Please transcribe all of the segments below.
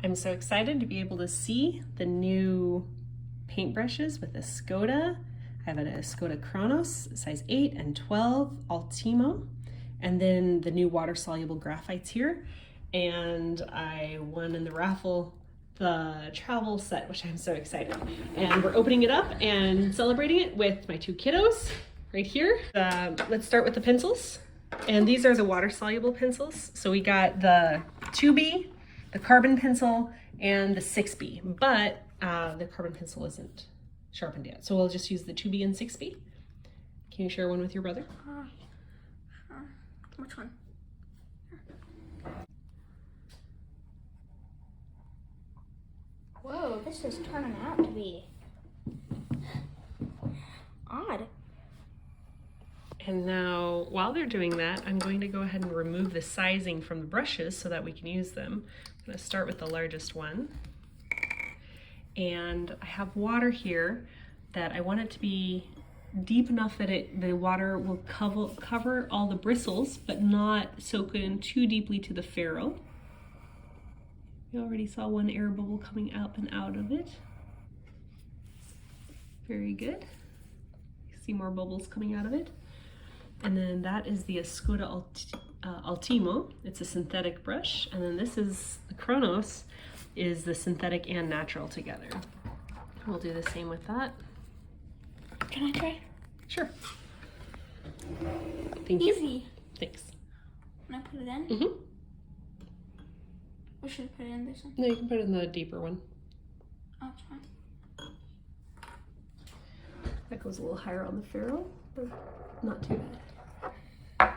I'm so excited to be able to see the new paintbrushes with Escoda. I have an Escoda Kronos, size 8 and 12, Ultimo, and then the new water-soluble graphites here. And I won in the raffle the travel set, which I'm so excited. And we're opening it up and celebrating it with my two kiddos right here. Let's start with the pencils. And these are the water-soluble pencils. So we got the 2B, the carbon pencil, and the 6B, but the carbon pencil isn't sharpened yet. So we'll just use the 2B and 6B. Can you share one with your brother? Sure. Which one? Whoa, this is turning out to be odd. And now, while they're doing that, I'm going to go ahead and remove the sizing from the brushes so that we can use them. I'm going to start with the largest one. And I have water here that I want it to be deep enough that the water will cover all the bristles, but not soak in too deeply to the ferrule. You already saw one air bubble coming up and out of it. Very good. See more bubbles coming out of it. And then that is the Escoda Ultimo. It's a synthetic brush. And then this is the Kronos, is the synthetic and natural together. We'll do the same with that. Can I try? Sure. Thank you. Easy. Thanks. Can I put it in? Mm-hmm. Or should I put it in this one? No, you can put it in the deeper one. Oh, it's fine. That goes a little higher on the ferrule, but not too bad.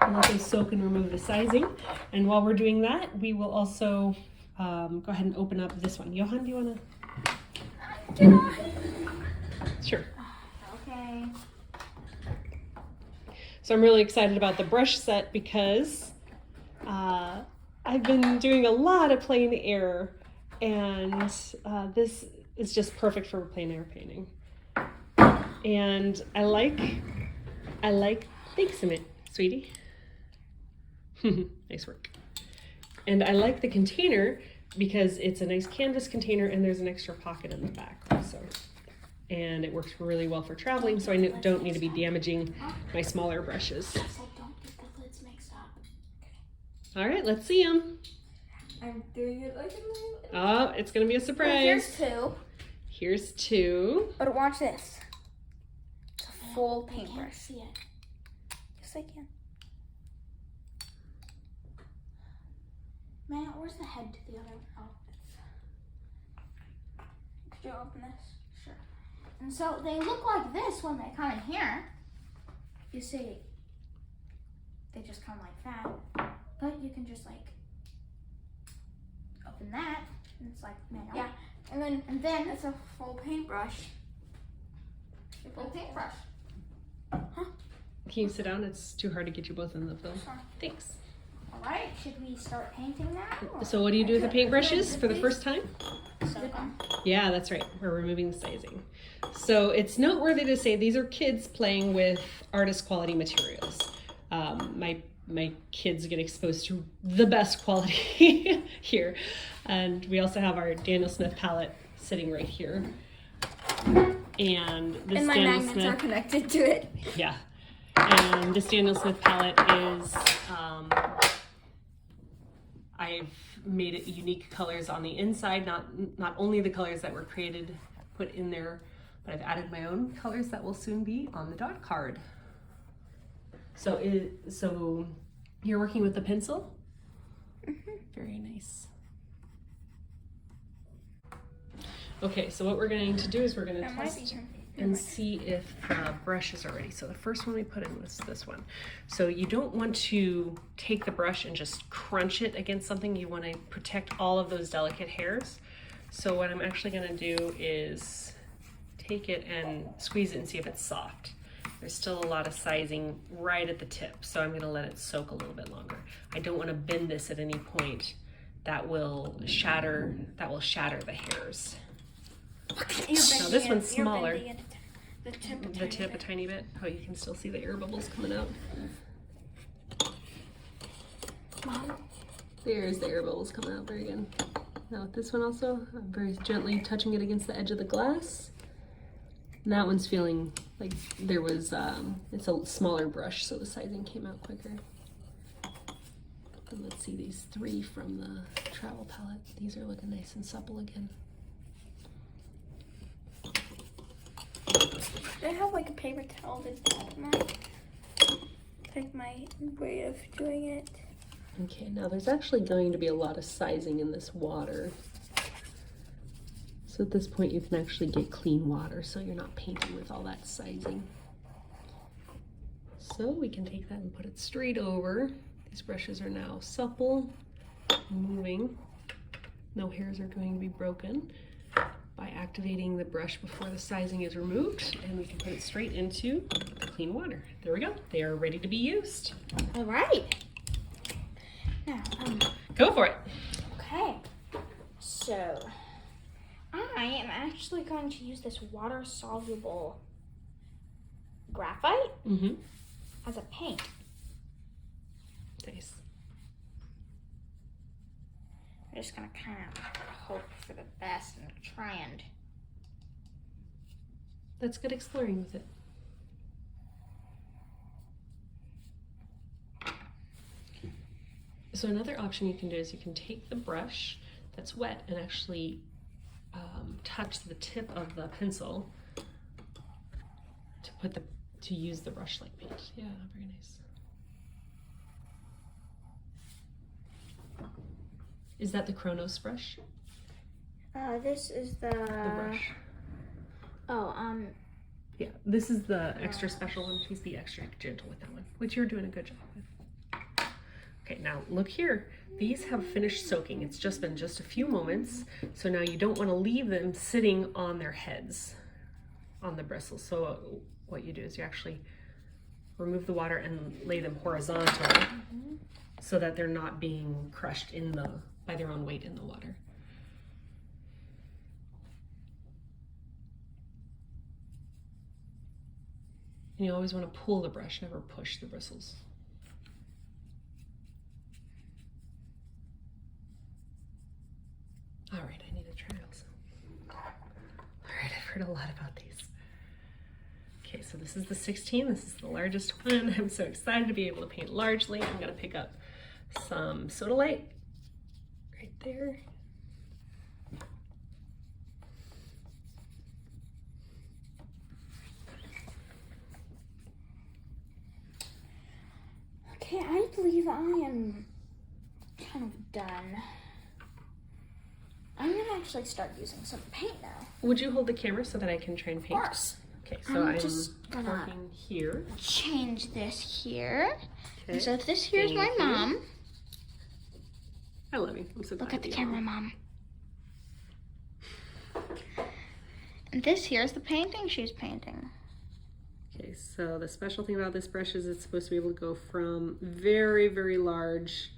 And let those soak and remove the sizing. And while we're doing that, we will also go ahead and open up this one. Johan, do you want to? Sure. Okay. So I'm really excited about the brush set because I've been doing a lot of plein air, and this is just perfect for plein air painting. And I like, thanks a minute, sweetie. Nice work. And I like the container because it's a nice canvas container and there's an extra pocket in the back also. And it works really well for traveling, so I don't need to be damaging my smaller brushes. I said don't get the lids mixed up. All right, let's see them. I'm doing it like a little. Oh, it's gonna be a surprise. Here's two. Here's two. But watch this. It's a full paintbrush. I can't see it. Yes, I can. Man, where's the head to the other? Oh, could you open this? Sure. And so they look like this when they come in here. You see, they just come like that. But you can just like open that, and it's like manual. Yeah. And then it's a full paintbrush. A full paintbrush. Huh? Can you sit down? It's too hard to get you both in the film. Sure. Thanks. All right, should we start painting now? So what do you do with the paintbrushes for the first time? Soak them. Yeah, that's right. We're removing the sizing. So it's noteworthy to say these are kids playing with artist quality materials. My kids get exposed to the best quality here. And we also have our Daniel Smith palette sitting right here. And this my Daniel magnets Smith, are connected to it. Yeah. And this Daniel Smith palette is, I've made it unique colors on the inside, not only the colors that were created, put in there, but I've added my own colors that will soon be on the dot card. So you're working with the pencil? Mm-hmm. Very nice. Okay, so what we're going to do is we're going to test and see if the brush is ready. So the first one we put in was this one. So you don't want to take the brush and just crunch it against something. You want to protect all of those delicate hairs. So what I'm actually going to do is take it and squeeze it and see if it's soft. There's still a lot of sizing right at the tip, so I'm going to let it soak a little bit longer. I don't want to bend this at any point. That will shatter the hairs. Now this one's smaller. The tip a tiny bit. Oh, you can still see the air bubbles coming out. Mom. There's the air bubbles coming out. Very good. Now with this one also, I'm very gently touching it against the edge of the glass. And that one's feeling like there was, it's a smaller brush, so the sizing came out quicker. And let's see these 3 from the travel palette. These are looking nice and supple again. I have like a paper towel to that. Like my way of doing it. Okay, now there's actually going to be a lot of sizing in this water. So at this point you can actually get clean water so you're not painting with all that sizing. So we can take that and put it straight over. These brushes are now supple, moving. No hairs are going to be broken by activating the brush before the sizing is removed, and we can put it straight into the clean water. There we go. They are ready to be used. All right. Now, go for it. Okay. So, I am actually going to use this water-soluble graphite as a paint. Nice. I'm just gonna kind of hope for the best and try and. That's good exploring with it. So another option you can do is you can take the brush that's wet and actually touch the tip of the pencil to use the brush like paint. Yeah, very nice. Is that the Kronos brush? This is the brush. Oh, yeah, this is the extra special one. Please be extra gentle with that one, which you're doing a good job with. Okay, now look here. These have finished soaking. It's just been just a few moments. So now you don't want to leave them sitting on their heads, on the bristles. So what you do is you actually remove the water and lay them horizontal so that they're not being crushed by their own weight in the water. And you always want to pull the brush, never push the bristles. All right, I need to try also. All right, I've heard a lot about these. Okay, so this is the 16. This is the largest one. I'm so excited to be able to paint largely. I'm gonna pick up some soda light right there. okay, I believe I am kind of done. I'm gonna actually start using some paint now. Would you hold the camera so that I can try and paint? Of course. Okay, so I'm just gonna working here. change this here. Okay. And so this here is my Thank you. mom. I love you. I'm so glad Look at to the be camera, on. Mom. And this here is the painting she's painting. Okay, so the special thing about this brush is it's supposed to be able to go from very, very large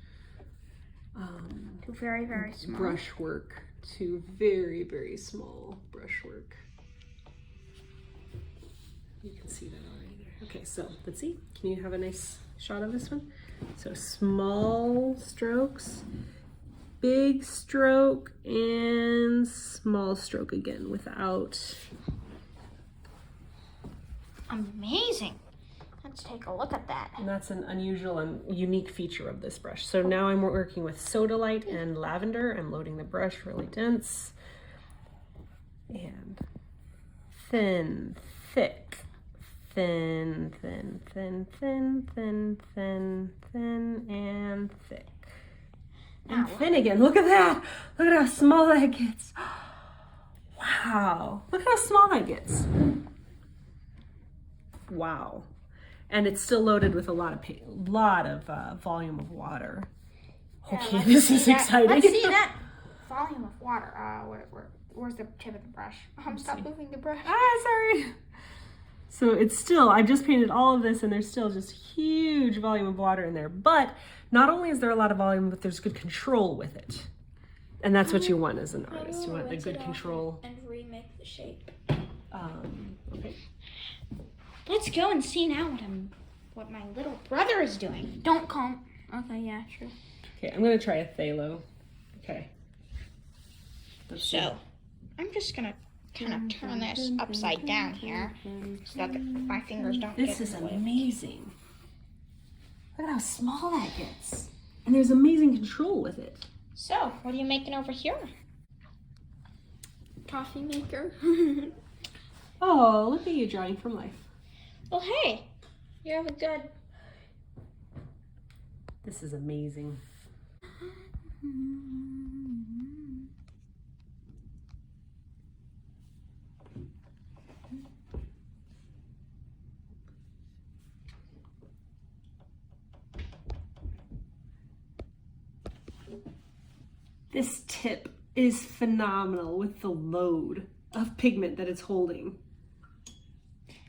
To very, very small. brushwork to very, very small brushwork. You can see that already there. Okay, so let's see. Can you have a nice shot of this one? So small strokes, big stroke, and small stroke again without. Amazing. Let's take a look at that. And that's an unusual and unique feature of this brush. So now I'm working with soda light and lavender. I'm loading the brush really dense and thin, thick, thin, thin, thin, thin, thin, thin, thin, and thick. And thin again. Look at that. Look at how small that gets. Wow. Look at how small that gets. Wow. And it's still loaded with a lot of volume of water. Okay, this is exciting. Let's see that volume of water. Where's the tip of the brush? Stop moving the brush. Sorry. So it's still, I've just painted all of this and there's still just huge volume of water in there. But not only is there a lot of volume, but there's good control with it. And that's what you want as an artist. You want the good control. And remake the shape. Okay. Let's go and see now what my little brother is doing. Don't comb. Okay, yeah, sure. Okay, I'm gonna try a phthalo. Okay. So I'm just gonna kind of turn this upside down here so that my fingers don't get This is in the way. amazing. Look at how small that gets. And there's amazing control with it. So, what are you making over here? Coffee maker. Oh, look at you drawing from life. Well, hey, you have a good... This is amazing. This tip is phenomenal with the load of pigment that it's holding.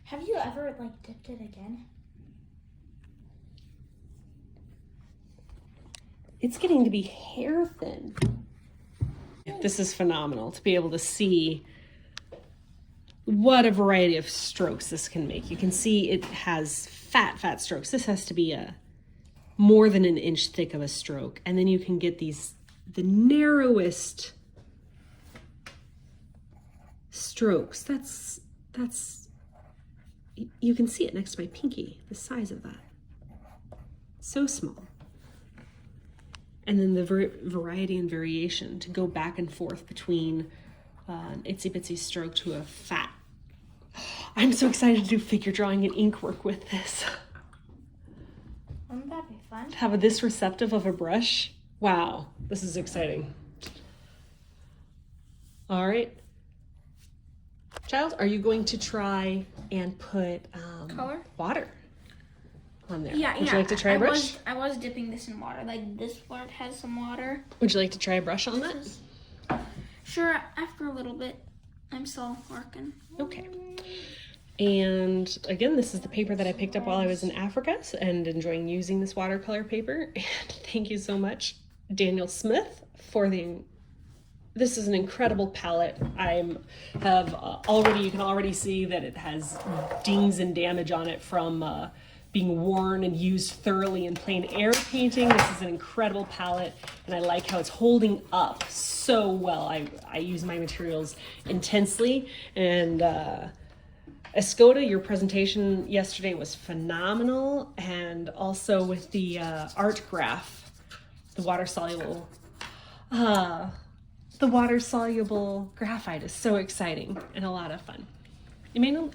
Have you ever, like, dipped it again? It's getting to be hair thin. This is phenomenal to be able to see what a variety of strokes this can make. You can see it has fat strokes. This has to be a more than an inch thick of a stroke. And then you can get the narrowest strokes. That's you can see it next to my pinky, the size of that. So small. And then the variety and variation to go back and forth between an itsy bitsy stroke to a fat. I'm so excited to do figure drawing and ink work with this. Wouldn't that be fun? To have this receptive of a brush. Wow, this is exciting. All right. Child, are you going to try and put Color? Water on there? Yeah, Would you like to try a brush? I was dipping this in water. Like, this part has some water. Would you like to try a brush on that? Sure, after a little bit. I'm still working. Okay. And again, this is the paper that I picked up while I was in Africa and enjoying using this watercolor paper. And thank you so much, Daniel Smith, for this is an incredible palette. You can already see that it has dings and damage on it from being worn and used thoroughly in plein air painting. This is an incredible palette, and I like how it's holding up so well. I use my materials intensely, and Escoda, your presentation yesterday was phenomenal, and also with the art graph, the water soluble graphite is so exciting and a lot of fun. Emmanuel,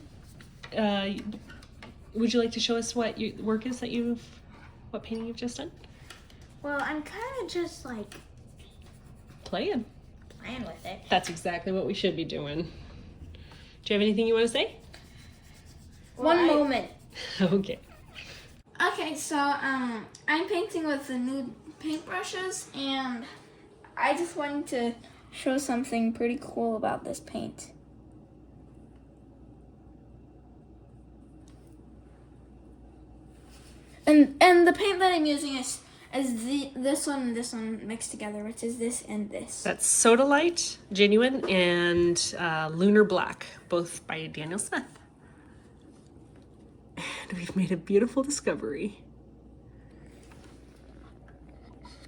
would you like to show us what your work is what painting you've just done? Well, I'm kind of just like Playing with it. That's exactly what we should be doing. Do you have anything you want to say? One moment. Okay. Okay, so I'm painting with the new paintbrushes, and I just wanted to show something pretty cool about this paint. And the paint that I'm using is this one and this one mixed together, which is this and this. That's Soda Light, Genuine, and Lunar Black, both by Daniel Smith. And we've made a beautiful discovery.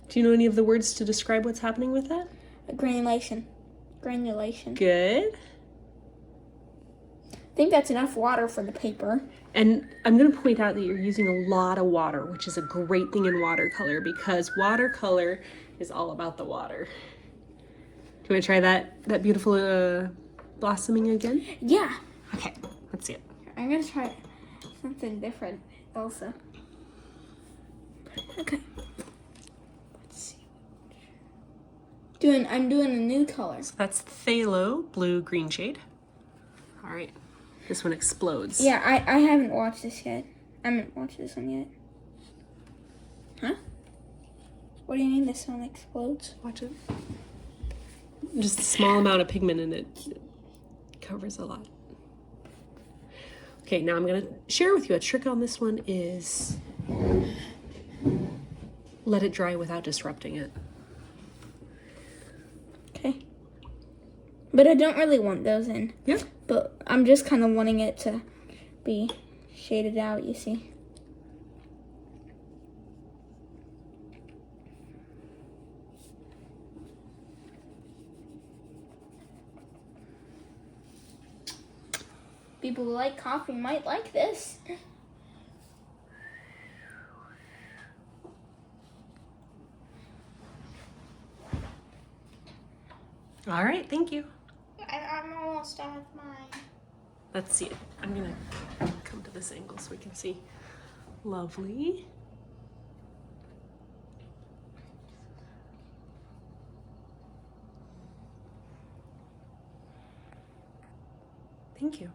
Do you know any of the words to describe what's happening with that? Granulation. Good. I think that's enough water for the paper. And I'm going to point out that you're using a lot of water, which is a great thing in watercolor because watercolor is all about the water. Do you want to try that beautiful blossoming again? Yeah. Okay, let's see it. I'm going to try something different also. Okay. Let's see. I'm doing a new color. So that's Phthalo blue-green shade. All right. This one explodes. Yeah, I haven't watched this yet. I haven't watched this one yet. Huh? What do you mean this one explodes? Watch it. Just a small amount of pigment in it. It covers a lot. Okay, now I'm going to share with you a trick on this one is let it dry without disrupting it. Okay. But I don't really want those in. Yeah. But I'm just kind of wanting it to be shaded out, you see. People who like coffee might like this. All right, thank you. I'm almost done with mine. Let's see it. I'm gonna come to this angle so we can see. Lovely. Thank you.